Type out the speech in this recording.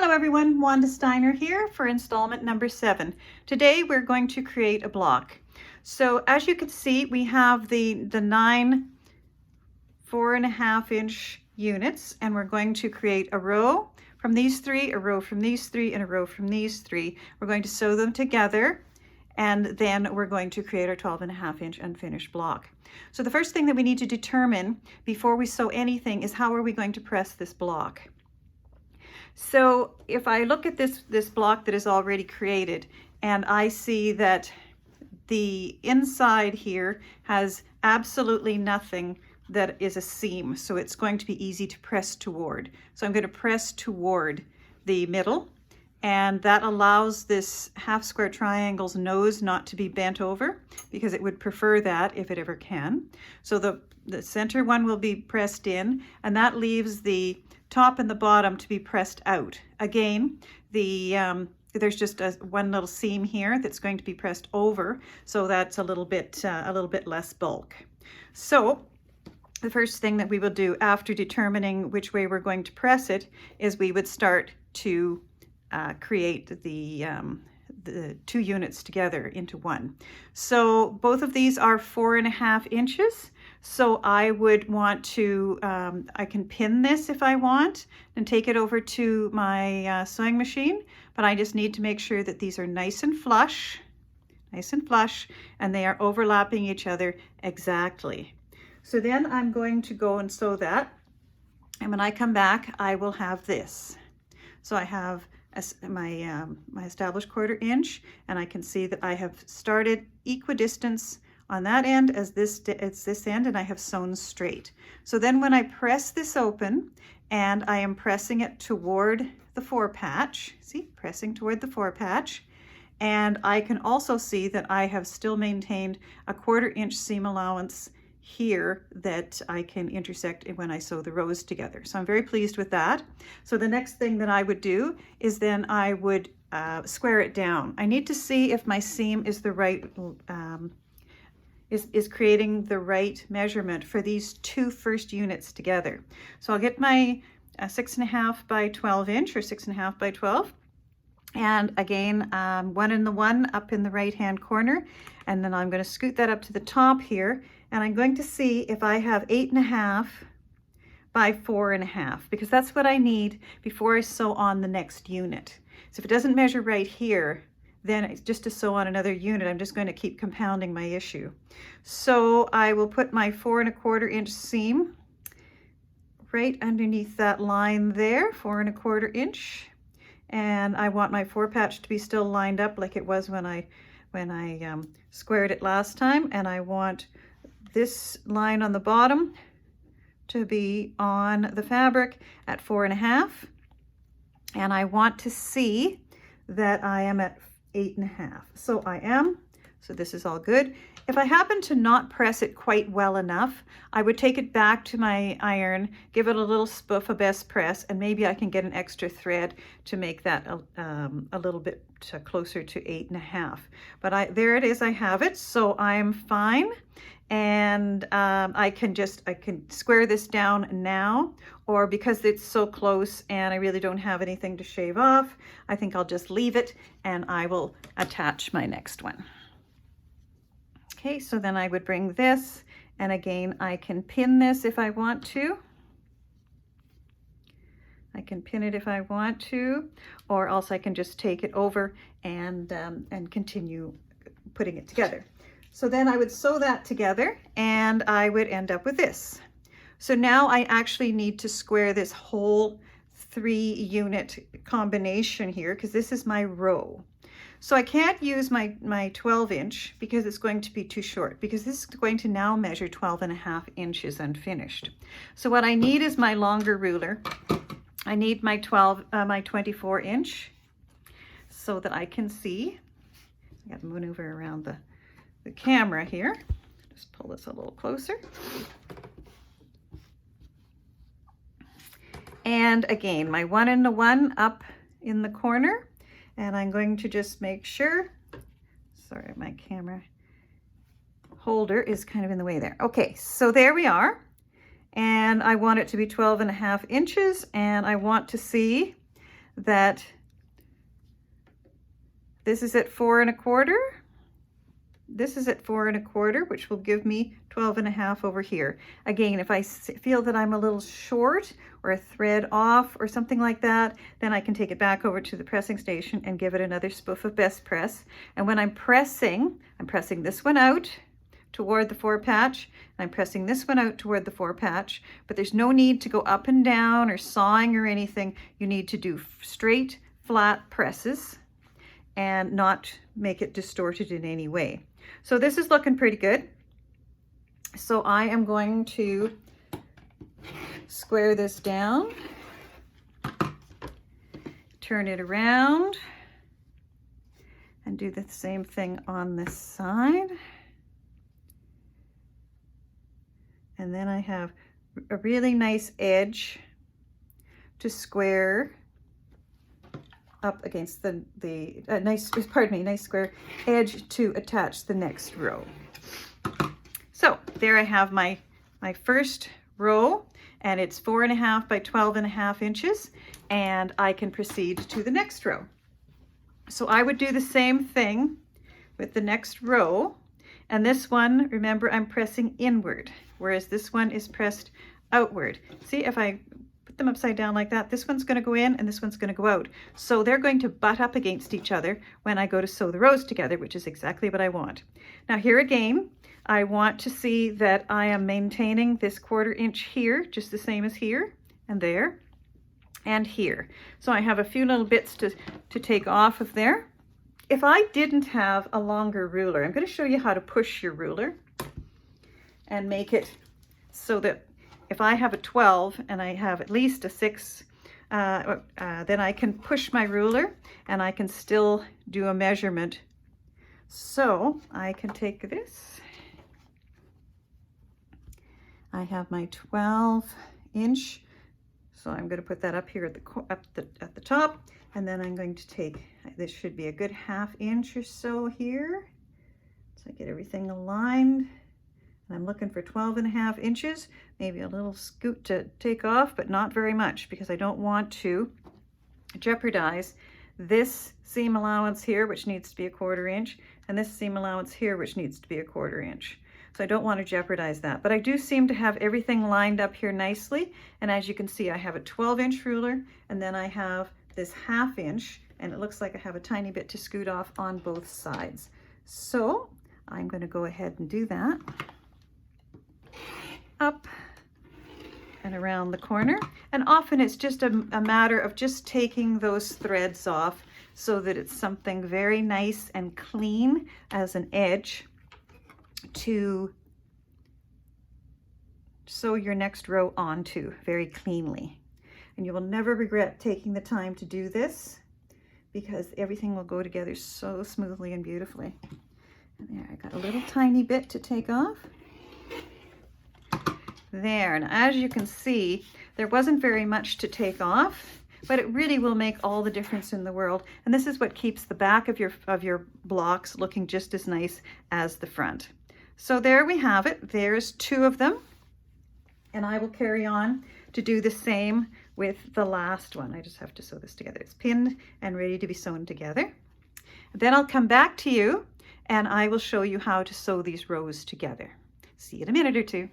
Hello everyone, Wanda Steiner here for installment number 7. Today we're going to create a block. So as you can see, we have the 9 4.5-inch units, and we're going to create a row from these 3, a row from these 3, and a row from these 3. We're going to sew them together, and then we're going to create our 12.5-inch unfinished block. So the first thing that we need to determine before we sew anything is how are we going to press this block. So if I look at this block that is already created, and I see that the inside here has absolutely nothing that is a seam, so it's going to be easy to press toward. So I'm going to press toward the middle, and that allows this half square triangle's nose not to be bent over, because it would prefer that if it ever can. So the center one will be pressed in, and that leaves the top and the bottom to be pressed out. Again, there's just one little seam here that's going to be pressed over, so that's a little bit less bulk. So the first thing that we will do after determining which way we're going to press it is we would start to create the 2 units together into one. So both of these are 4.5 inches. So I would want to, I can pin this if I want and take it over to my sewing machine, but I just need to make sure that these are nice and flush, and they are overlapping each other exactly. So then I'm going to go and sew that, and when I come back, I will have this. So I have my established 1/4 inch, and I can see that I have started equidistant on that end as this end, and I have sewn straight. So then when I press this open and I am pressing it toward the 4 patch, see, pressing toward the 4 patch, and I can also see that I have still maintained a 1/4 inch seam allowance here that I can intersect when I sew the rows together. So I'm very pleased with that. So the next thing that I would do is then I would square it down. I need to see if my seam is the right, is creating the right measurement for these 2 first units together. So I'll get my 6.5 by 12 inch, or 6.5 by 12. And again, 1 in the 1 up in the right hand corner, and then I'm going to scoot that up to the top here, and I'm going to see if I have 8.5 by 4.5, because that's what I need before I sew on the next unit. So if it doesn't measure right here, then it's just to sew on another unit, I'm just going to keep compounding my issue. So I will put my 4.25 inch seam right underneath that line there, 4.25 inch. And I want my 4 patch to be still lined up like it was when I squared it last time, and I want this line on the bottom to be on the fabric at 4.5, and I want to see that I am at 8.5. So I am, so this is all good. If I happen to not press it quite well enough, I would take it back to my iron, give it a little spoof, a best press, and maybe I can get an extra thread to make that a little bit closer to 8.5. But there it is, I have it, so I'm fine. And I can square this down now, or because it's so close and I really don't have anything to shave off, I think I'll just leave it and I will attach my next one. Okay, so then I would bring this, and again, I can pin this if I want to. I can pin it if I want to, or else I can just take it over and continue putting it together. So then I would sew that together, and I would end up with this. So now I actually need to square this whole 3 unit combination here, because this is my row. So I can't use my 12 inch because it's going to be too short, because this is going to now measure 12.5 inches unfinished. So what I need is my longer ruler. I need my 24 inch so that I can see. I got to maneuver around the camera here. Just pull this a little closer. And again, my 1 in the 1 up in the corner. And I'm going to just make sure, sorry, my camera holder is kind of in the way there. Okay, so there we are. And I want it to be 12.5 inches, and I want to see that this is at 4 1/4. This is at 4 1/4, which will give me 12 1/2 over here. Again, if I feel that I'm a little short or a thread off or something like that, then I can take it back over to the pressing station and give it another spoof of best press. And when I'm pressing this one out toward the 4 patch, and I'm pressing this one out toward the 4 patch, but there's no need to go up and down or sawing or anything. You need to do straight, flat presses and not make it distorted in any way. So this is looking pretty good. So I am going to square this down, turn it around, and do the same thing on this side. And then I have a really nice edge to square up against the nice square edge to attach the next row. So there I have my first row, and it's 4 1/2 by 12 1/2 inches, and I can proceed to the next row. So I would do the same thing with the next row, and this one, remember, I'm pressing inward, whereas this one is pressed outward. See, if I put them upside down like that, this one's going to go in and this one's going to go out. So they're going to butt up against each other when I go to sew the rows together, which is exactly what I want. Now here again, I want to see that I am maintaining this 1/4 inch here, just the same as here and there and here. So I have a few little bits to take off of there. If I didn't have a longer ruler, I'm going to show you how to push your ruler and make it so that if I have a 12 and I have at least a 6, then I can push my ruler and I can still do a measurement. So I can take this. I have my 12 inch, so I'm going to put that up here at the top, and then I'm going to take, this should be a good 1/2 inch or so here, so I get everything aligned. And I'm looking for 12 1/2 inches, maybe a little scoot to take off, but not very much, because I don't want to jeopardize this seam allowance here, which needs to be a 1/4 inch, and this seam allowance here, which needs to be a 1/4 inch. So I don't want to jeopardize that, but I do seem to have everything lined up here nicely. And as you can see, I have a 12 inch ruler, and then I have this 1/2 inch, and it looks like I have a tiny bit to scoot off on both sides. So I'm going to go ahead and do that. Up and around the corner, and often it's just a matter of just taking those threads off so that it's something very nice and clean as an edge to sew your next row onto very cleanly. And you will never regret taking the time to do this, because everything will go together so smoothly and beautifully. And there, I got a little tiny bit to take off. There, and as you can see, there wasn't very much to take off, but it really will make all the difference in the world. And this is what keeps the back of your blocks looking just as nice as the front. So there we have it. There's 2 of them, and I will carry on to do the same with the last one. I just have to sew this together. It's pinned and ready to be sewn together. Then I'll come back to you and I will show you how to sew these rows together. See you in a minute or 2.